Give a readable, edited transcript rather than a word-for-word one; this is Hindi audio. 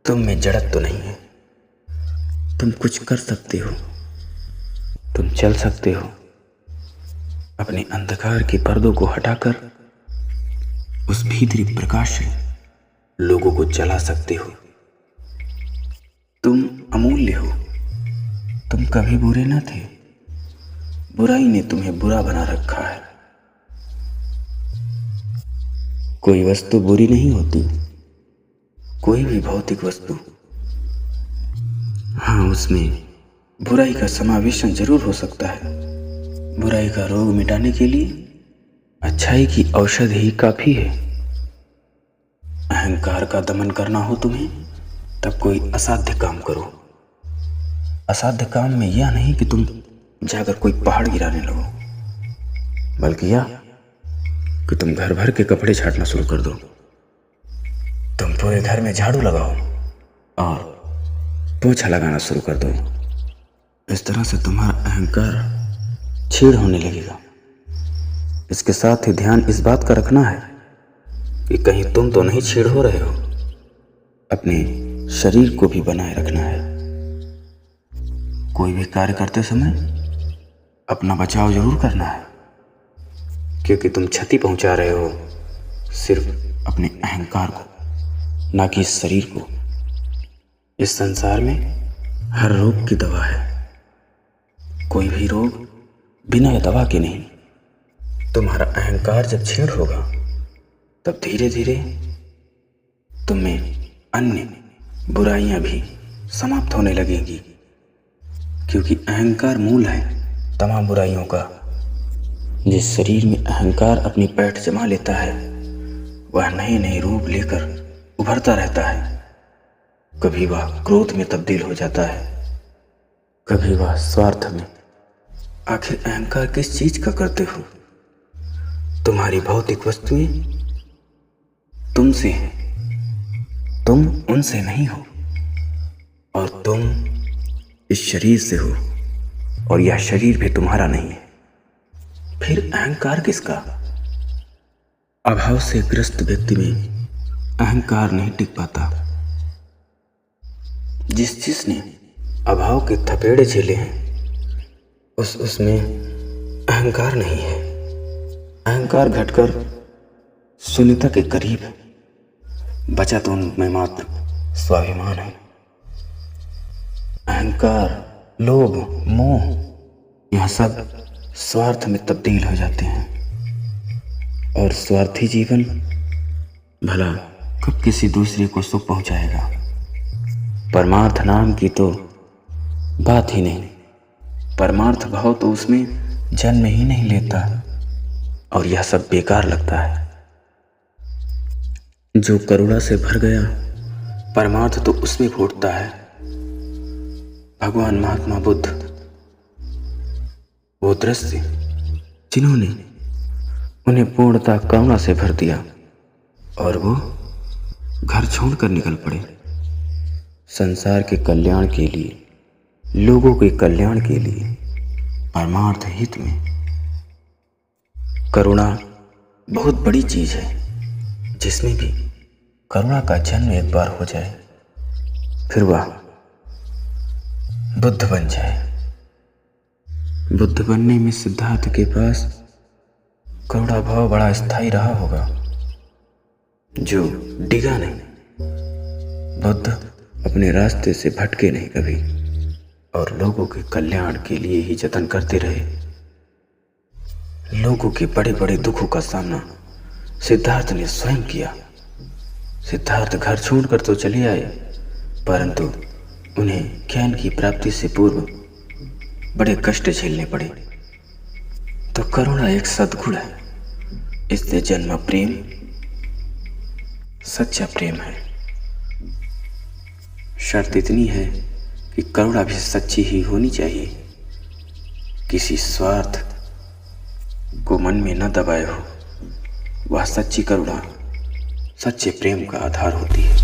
तुम में जड़त तो नहीं है। तुम कुछ कर सकते हो, तुम चल सकते हो। अपने अंधकार के पर्दों को हटाकर उस भीतरी प्रकाश से लोगों को जला सकते हो। तुम अमूल्य हो। तुम कभी बुरे न थे, बुराई ने तुम्हें बुरा बना रखा है। कोई वस्तु बुरी नहीं होती, कोई भी भौतिक वस्तु। हाँ, उसमें बुराई का समावेशन जरूर हो सकता है। बुराई का रोग मिटाने के लिए अच्छाई की औषधि ही काफी है। अहंकार का दमन करना हो तुम्हें, तब कोई असाध्य काम करो। असाध्य काम में यह नहीं कि तुम जाकर कोई पहाड़ गिराने लगो, बल्कि यह कि तुम घर भर के कपड़े छाटना शुरू कर दो। तुम पूरे घर में झाड़ू लगाओ और पोछा लगाना शुरू कर दो। इस तरह से तुम्हारा अहंकार छीड़ होने लगेगा। इसके साथ ही ध्यान इस बात का रखना है कि कहीं तुम तो नहीं छीड़ हो रहे हो। अपने शरीर को भी बनाए रखना है। कोई भी कार्य करते समय अपना बचाव जरूर करना है, क्योंकि तुम क्षति पहुंचा रहे हो सिर्फ अपने अहंकार को, ना कि इस शरीर को। इस संसार में हर रोग की दवा है। कोई भी रोग बिना दवा के नहीं। तुम्हारा अहंकार जब छीड़ होगा, तब धीरे धीरे तुम में अन्य बुराइयां भी समाप्त होने लगेंगी, क्योंकि अहंकार मूल है तमाम बुराइयों का। जिस शरीर में अहंकार अपनी पैठ जमा लेता है, वह नए नए रूप लेकर उभरता रहता है। कभी वह क्रोध में तब्दील हो जाता है, कभी वह स्वार्थ में। आखिर अहंकार किस चीज का करते हो? तुम्हारी भौतिक वस्तुएं तुमसे हैं, तुम उनसे नहीं हो। और तुम इस शरीर से हो, और यह शरीर भी तुम्हारा नहीं है। फिर अहंकार किसका? अभाव से ग्रस्त व्यक्ति में अहंकार नहीं टिक पाता। जिसने अभाव के थपेड़े झेले हैं, उसमें अहंकार नहीं है। अहंकार घटकर शून्यता के करीब है। बचा तो उनमें मात्र स्वाभिमान है। अहंकार, लोभ, मोह, यह सब स्वार्थ में तब्दील हो जाते हैं। और स्वार्थी जीवन भला कब किसी दूसरे को सुख पहुंचाएगा? परमार्थ नाम की तो बात ही नहीं। परमार्थ भाव तो उसमें जन्म ही नहीं लेता, और यह सब बेकार लगता है। जो करुणा से भर गया, परमार्थ तो उसमें फूटता है। भगवान महात्मा बुद्ध, वो दृश्य जिन्होंने उन्हें पूर्णतः करुणा से भर दिया, और वो घर छोड़कर निकल पड़े संसार के कल्याण के लिए, लोगों के कल्याण के लिए, परमार्थ हित में। करुणा बहुत बड़ी चीज है। जिसमें भी करुणा का जन्म एक बार हो जाए, फिर वह बुद्ध बन जाए। बुद्ध बनने में सिद्धार्थ के पास करुणा भाव बड़ा स्थायी रहा होगा, जो डिगा नहीं। बुद्ध अपने रास्ते से भटके नहीं कभी, और लोगों के कल्याण के लिए ही जतन करते रहे। लोगों के बड़े बड़े दुखों का सामना सिद्धार्थ ने स्वयं किया। सिद्धार्थ घर छोड़कर तो चले आए, परंतु उन्हें ज्ञान की प्राप्ति से पूर्व बड़े कष्ट झेलने पड़े। तो करुणा एक सद्गुण है। इससे जन्म प्रेम सच्चा प्रेम है। शर्त इतनी है कि करुणा भी सच्ची ही होनी चाहिए। किसी स्वार्थ को मन में न दबाए हो। वह सच्ची करुणा सच्चे प्रेम का आधार होती है।